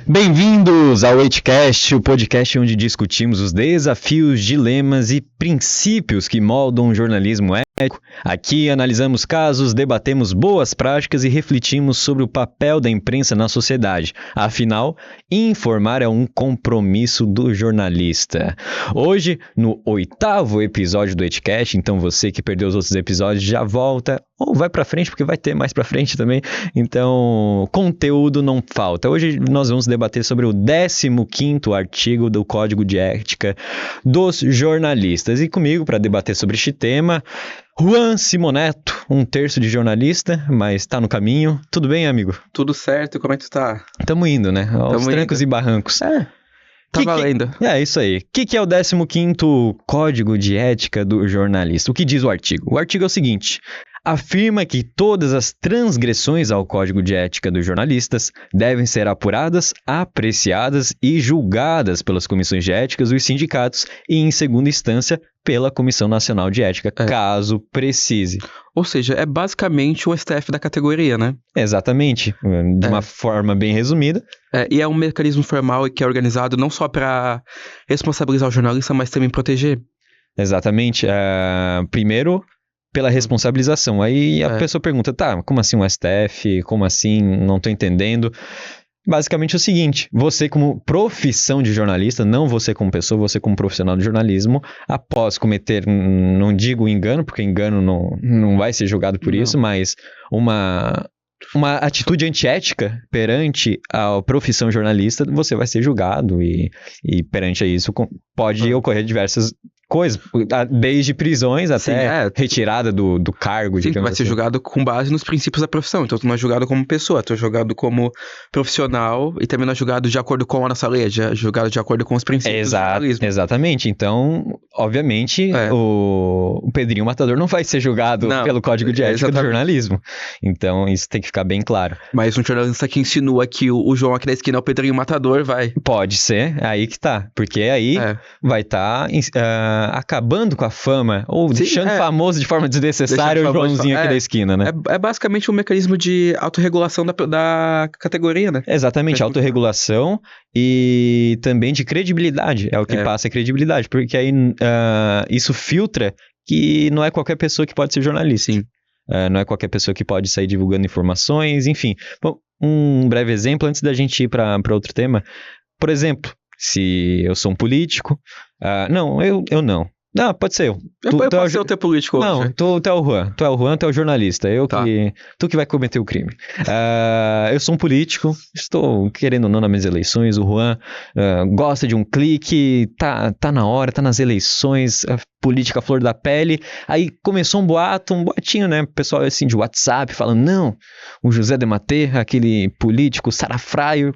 Bem-vindos ao Weightcast, o podcast onde discutimos os desafios, dilemas e princípios que moldam o jornalismo ético. Aqui analisamos casos, debatemos boas práticas e refletimos sobre o papel da imprensa na sociedade. Afinal, informar é um compromisso do jornalista. Hoje, no 8º episódio do Weightcast, então você que perdeu os outros episódios já volta ou vai pra frente, porque vai ter mais pra frente também. Então, conteúdo não falta. Hoje nós vamos debater sobre o 15º artigo do Código de Ética dos Jornalistas. E comigo, para debater sobre este tema, Juan Simoneto, um terço de jornalista, mas tá no caminho. Tudo bem, amigo? Tudo certo, como é que tu tá? Tamo indo, né? Aos trancos e barrancos. Tá valendo. É isso aí. O que é o 15º Código de Ética do Jornalista? O que diz o artigo? O artigo é o seguinte: afirma que todas as transgressões ao Código de Ética dos Jornalistas devem ser apuradas, apreciadas e julgadas pelas comissões de éticas dos sindicatos e, em segunda instância, pela Comissão Nacional de Ética, caso precise. Ou seja, é basicamente o STF da categoria, né? Exatamente, de uma forma bem resumida. E é um mecanismo formal que é organizado não só para responsabilizar o jornalista, mas também proteger. Exatamente. Primeiro, pela responsabilização. Aí a pessoa pergunta, tá, como assim um STF? Como assim? Não tô entendendo. Basicamente é o seguinte: você como profissão de jornalista, não você como pessoa, você como profissional de jornalismo, após cometer, não digo engano, porque engano não vai ser julgado por isso, mas uma atitude antiética perante a profissão jornalista, você vai ser julgado e perante a isso pode ocorrer diversas coisas, desde prisões até retirada do cargo. Sim, tu vai ser julgado com base nos princípios da profissão. Então tu não é julgado como pessoa, tu é julgado como profissional e também não é julgado de acordo com a nossa lei, é julgado de acordo com os princípios do jornalismo. Exatamente. Então, obviamente, o Pedrinho Matador não vai ser julgado pelo Código de Ética do jornalismo. Então, isso tem que ficar bem claro. Mas um jornalista que insinua que o João aqui da esquina é o Pedrinho Matador, vai. Pode ser, aí que tá. Porque aí vai estar acabando com a fama, ou deixando famoso de forma desnecessária o Joãozinho aqui da esquina, né? É basicamente um mecanismo de autorregulação da categoria, né? Exatamente, autorregulação e também de credibilidade, é o que passa a credibilidade, porque aí isso filtra que não é qualquer pessoa que pode ser jornalista. Sim. Não é qualquer pessoa que pode sair divulgando informações, enfim. Bom, um breve exemplo antes da gente ir para outro tema. Por exemplo, se eu sou um político... não, eu não. Não, pode ser eu. Eu posso ser o teu político hoje. Não, tu é o Juan. Tu é o Juan, tu é o jornalista. Tu que vai cometer o crime. Eu sou um político, estou querendo ou não nas minhas eleições. O Juan gosta de um clique, tá na hora, tá nas eleições, a política flor da pele. Aí começou um boatinho, né? Pessoal assim de WhatsApp falando, não, o José de Materra, aquele político sarafraio, o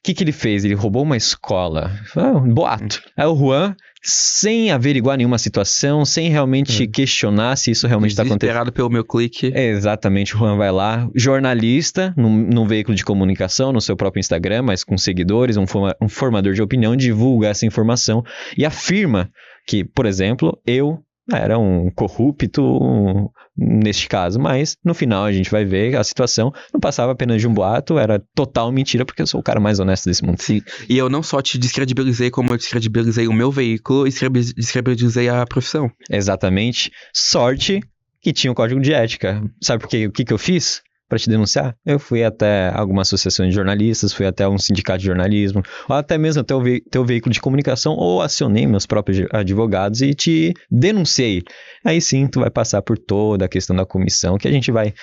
que ele fez? Ele roubou uma escola. Um boato. Aí o Juan, sem averiguar nenhuma situação, sem realmente questionar se isso realmente está acontecendo. Desesperado pelo meu clique. Exatamente, o Juan vai lá, jornalista, num veículo de comunicação, no seu próprio Instagram, mas com seguidores, um formador de opinião, divulga essa informação e afirma que, por exemplo, eu era um corrupto neste caso, mas no final a gente vai ver a situação não passava apenas de um boato, era total mentira, porque eu sou o cara mais honesto desse mundo. Sim, e eu não só te descredibilizei, como eu descredibilizei o meu veículo e descredibilizei a profissão. Exatamente. Sorte que tinha o Código de Ética. Sabe por quê? O que eu fiz para te denunciar? Eu fui até algumas associações de jornalistas, fui até um sindicato de jornalismo, ou até mesmo até o teu veículo de comunicação, ou acionei meus próprios advogados e te denunciei. Aí sim, tu vai passar por toda a questão da comissão, que a gente vai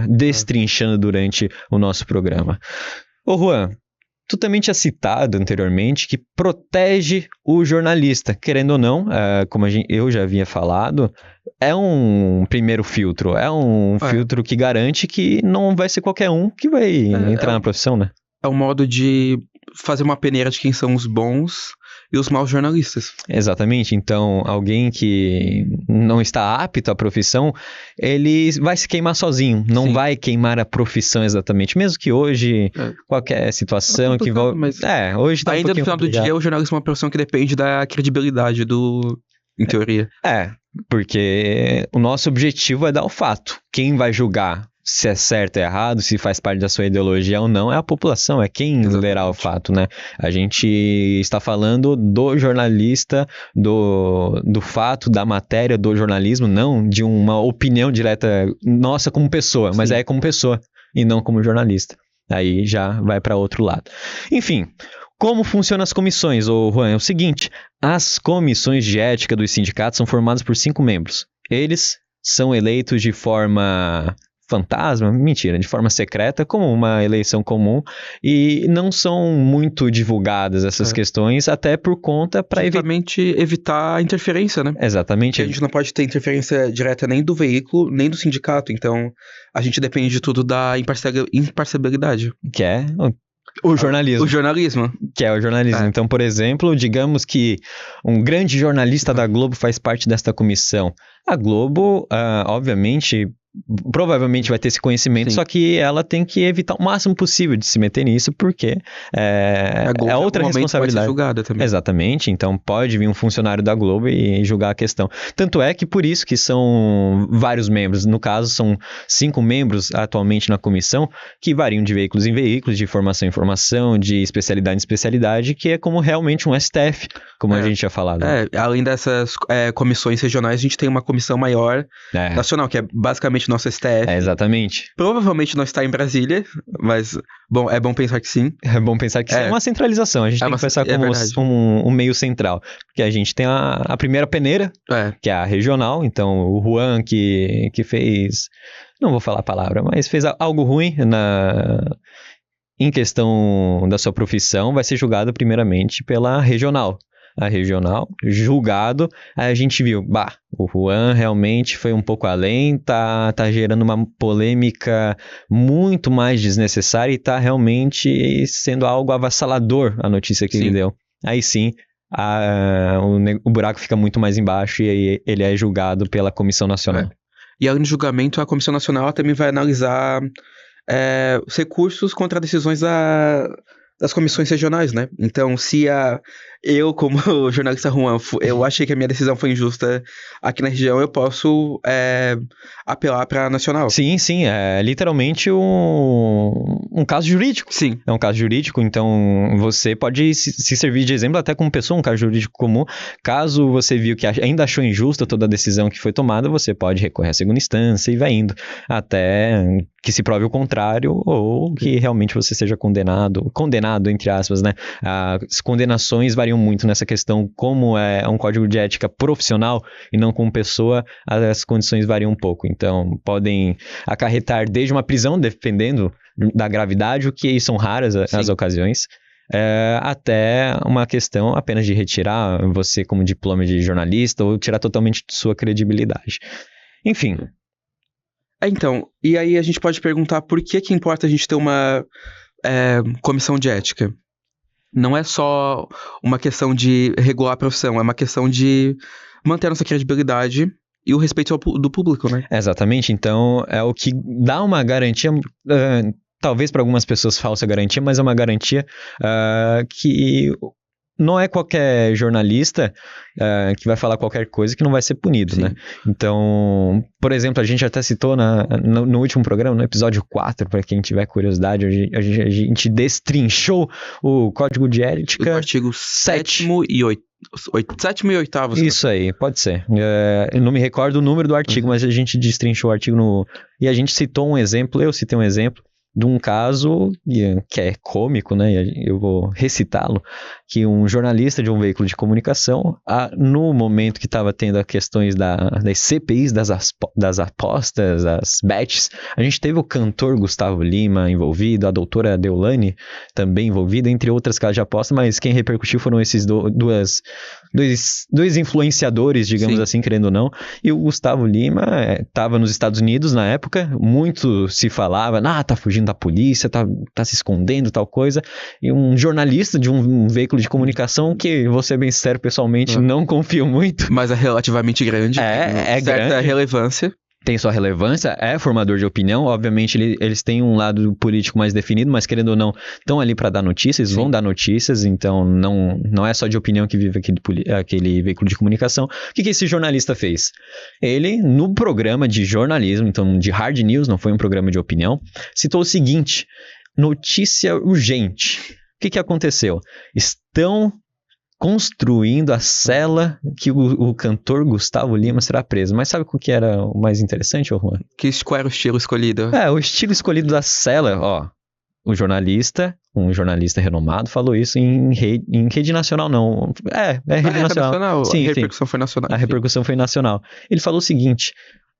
destrinchando durante o nosso programa. Ô Juan, tu também tinha citado anteriormente que protege o jornalista, querendo ou não, como eu já havia falado, é um primeiro filtro, filtro que garante que não vai ser qualquer um que vai entrar na profissão, né? É um modo de fazer uma peneira de quem são os bons e os maus jornalistas. Exatamente, então alguém que não está apto à profissão, ele vai se queimar sozinho, não vai queimar a profissão exatamente, mesmo que hoje, qualquer situação que envolve... hoje tá ainda no final do dia, o jornalismo é uma profissão que depende da credibilidade em teoria. Porque o nosso objetivo é dar o fato. Quem vai julgar se é certo ou errado, se faz parte da sua ideologia ou não, é a população, é quem lerá o fato, né? A gente está falando do jornalista, do fato, da matéria, do jornalismo, não de uma opinião direta nossa como pessoa, mas é como pessoa e não como jornalista. Aí já vai para outro lado. Enfim, como funcionam as comissões, Juan? É o seguinte, as comissões de ética dos sindicatos são formadas por 5 membros. Eles são eleitos de forma fantasma, mentira, de forma secreta, como uma eleição comum, e não são muito divulgadas essas questões, até por conta para evitar a interferência, né? Exatamente. Porque a gente não pode ter interferência direta nem do veículo, nem do sindicato, então a gente depende de tudo da imparcialidade. Que é o jornalismo. O jornalismo. Que é o jornalismo. Então, por exemplo, digamos que um grande jornalista da Globo faz parte desta comissão. A Globo, obviamente, provavelmente vai ter esse conhecimento, só que ela tem que evitar o máximo possível de se meter nisso, porque é outra responsabilidade. Pode ser julgada também. Exatamente, então pode vir um funcionário da Globo e julgar a questão. Tanto é que por isso que são vários membros, no caso são 5 membros atualmente na comissão, que variam de veículos em veículos, de formação em formação, de especialidade em especialidade, que é como realmente um STF, como a gente tinha falado. Além dessas comissões regionais, a gente tem uma comissão maior nacional, que é basicamente nosso STF. Exatamente. Provavelmente não está em Brasília, mas é bom pensar que sim. É bom pensar que sim. É uma centralização, a gente tem que pensar como um meio central. Porque a gente tem a primeira peneira, que é a regional, então o Juan que fez, não vou falar a palavra, mas fez algo ruim em questão da sua profissão, vai ser julgado primeiramente pela regional. A regional, julgado, aí a gente viu, o Juan realmente foi um pouco além, tá gerando uma polêmica muito mais desnecessária e tá realmente sendo algo avassalador a notícia que ele deu. Aí sim, o buraco fica muito mais embaixo e aí ele é julgado pela Comissão Nacional. E além do julgamento, a Comissão Nacional também vai analisar os recursos contra decisões das comissões regionais, né? Então, se eu, como jornalista Juan, eu achei que a minha decisão foi injusta aqui na região, eu posso apelar para a nacional. Sim, é literalmente um caso jurídico. Sim. É um caso jurídico, então você pode se servir de exemplo até como pessoa, um caso jurídico comum. Caso você viu que ainda achou injusta toda a decisão que foi tomada, você pode recorrer à segunda instância e vai indo até que se prove o contrário ou que realmente você seja condenado entre aspas, né? As condenações variam muito nessa questão, como é um código de ética profissional e não como pessoa, as condições variam um pouco. Então, podem acarretar desde uma prisão, dependendo da gravidade, o que são raras as ocasiões, até uma questão apenas de retirar você como diploma de jornalista ou tirar totalmente de sua credibilidade. Enfim. Então, e aí a gente pode perguntar por que importa a gente ter uma comissão de ética? Não é só uma questão de regular a profissão, é uma questão de manter a nossa credibilidade e o respeito do público, né? Exatamente, então é o que dá uma garantia, talvez para algumas pessoas falsa garantia, mas é uma garantia que não é qualquer jornalista que vai falar qualquer coisa que não vai ser punido, né? Então, por exemplo, a gente até citou no último programa, no episódio 4, para quem tiver curiosidade, a gente destrinchou o Código de Ética. O artigo 7º e 8º. Isso aí, pode ser. Eu não me recordo o número do artigo, mas a gente destrinchou o artigo e a gente citou um exemplo, eu citei um exemplo de um caso que é cômico, né? Eu vou recitá-lo, que um jornalista de um veículo de comunicação, no momento que estava tendo as questões das CPIs, das apostas, das bets, a gente teve o cantor Gustavo Lima envolvido, a doutora Deolane também envolvida, entre outras casas de aposta, mas quem repercutiu foram esses dois influenciadores, digamos assim, querendo ou não, e o Gustavo Lima estava nos Estados Unidos na época, muito se falava, tá fugindo da polícia, tá se escondendo, tal coisa, e um jornalista de um veículo de comunicação que, vou ser bem sincero, pessoalmente, não confio muito. Mas é relativamente grande. É certa grande. relevância. tem sua relevância, é formador de opinião, obviamente eles têm um lado político mais definido, mas querendo ou não, estão ali para dar notícias, Sim. vão dar notícias, então não é só de opinião que vive aquele veículo de comunicação. O que esse jornalista fez? Ele, no programa de jornalismo, então de hard news, não foi um programa de opinião, citou o seguinte: notícia urgente. O que aconteceu? Estão construindo a cela que o cantor Gustavo Lima será preso. Mas sabe o que era o mais interessante, Juan? Qual era o estilo escolhido? O estilo escolhido da cela, ó. Um jornalista renomado falou isso em rede nacional, não. Rede nacional. Sim, a repercussão foi nacional. A repercussão foi nacional. Ele falou o seguinte: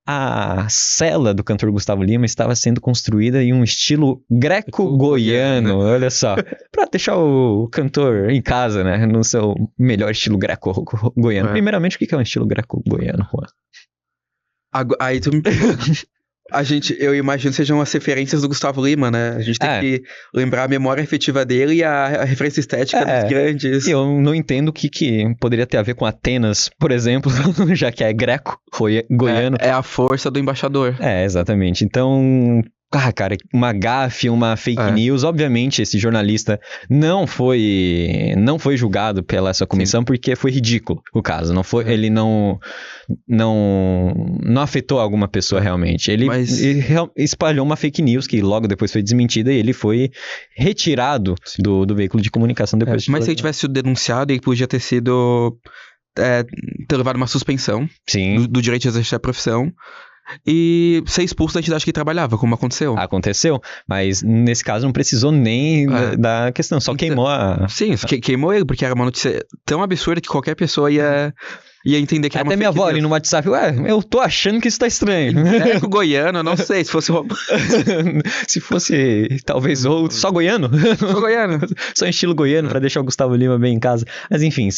a cela do cantor Gustavo Lima estava sendo construída em um estilo greco-goiano, olha só, para deixar o cantor em casa, né, no seu melhor estilo greco-goiano. Primeiramente, o que é um estilo greco-goiano, Juan? Aí tu me eu imagino que sejam as referências do Gustavo Lima, né? A gente tem que lembrar a memória afetiva dele e a referência estética dos grandes. Eu não entendo o que poderia ter a ver com Atenas, por exemplo, já que é greco-goiano. É a força do embaixador. Exatamente. Então, cara, uma gafe, uma fake news. Obviamente, esse jornalista não foi julgado pela essa comissão. Sim. Porque foi ridículo o caso. Não foi, ele não afetou alguma pessoa realmente. Ele espalhou uma fake news que logo depois foi desmentida e ele foi retirado do veículo de comunicação depois. Mas se ele tivesse sido denunciado, ele podia ter sido ter levado uma suspensão. Sim. Do direito de exercer a profissão. E ser expulso da entidade que trabalhava, como aconteceu. Aconteceu, mas nesse caso não precisou nem da questão, só queimou a... Sim, queimou ele, porque era uma notícia tão absurda que qualquer pessoa ia entender que era uma fake news. Até minha avó ali no WhatsApp, eu tô achando que isso tá estranho. Goiano, não sei, se fosse... Se fosse, talvez, outro, só goiano. Só goiano. Só em estilo goiano, pra deixar o Gustavo Lima bem em casa. Mas enfim,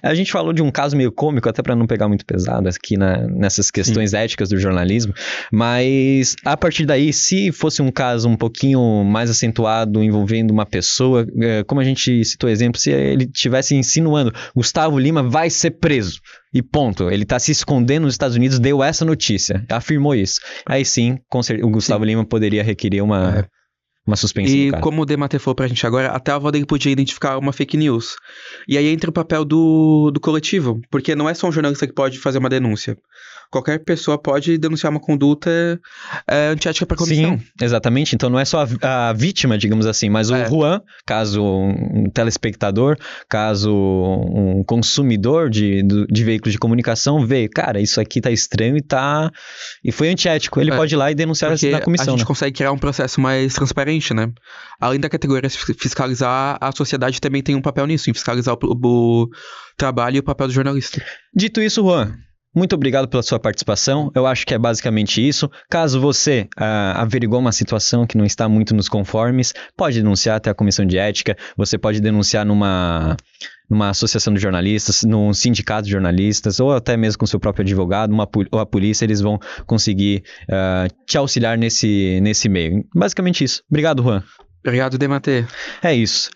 a gente falou de um caso meio cômico, até pra não pegar muito pesado aqui nessas questões éticas do jornalismo, mas a partir daí, se fosse um caso um pouquinho mais acentuado, envolvendo uma pessoa, como a gente citou exemplo, se ele estivesse insinuando, Gustavo Lima vai ser preso, e ponto, ele tá se escondendo nos Estados Unidos, deu essa notícia, afirmou isso. Aí sim, o Gustavo Lima poderia requerer uma suspensão. E como o Dematê falou pra gente agora, até a avó dele podia identificar uma fake news. E aí entra o papel do coletivo, porque não é só um jornalista que pode fazer uma denúncia. Qualquer pessoa pode denunciar uma conduta antiética para a comissão. Sim, exatamente. Então não é só a vítima, digamos assim, mas o Juan, caso um telespectador, caso um consumidor de veículos de comunicação vê, cara, isso aqui tá estranho e foi antiético. Ele pode ir lá e denunciar na comissão. A gente consegue criar um processo mais transparente, né? Além da categoria fiscalizar, a sociedade também tem um papel nisso, em fiscalizar o trabalho e o papel do jornalista. Dito isso, Juan, muito obrigado pela sua participação. Eu acho que é basicamente isso. Caso você averigou uma situação que não está muito nos conformes, pode denunciar até a comissão de ética. Você pode denunciar numa associação de jornalistas, num sindicato de jornalistas, ou até mesmo com seu próprio advogado, ou a polícia. Eles vão conseguir te auxiliar nesse meio. Basicamente isso. Obrigado, Juan. Obrigado, Dematê. É isso.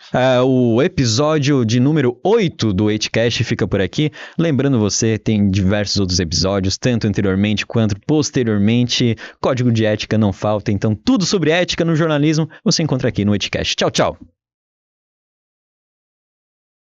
O episódio de número 8 do HCast fica por aqui. Lembrando você, tem diversos outros episódios, tanto anteriormente quanto posteriormente. Código de ética não falta, então tudo sobre ética no jornalismo você encontra aqui no HCast. Tchau, tchau.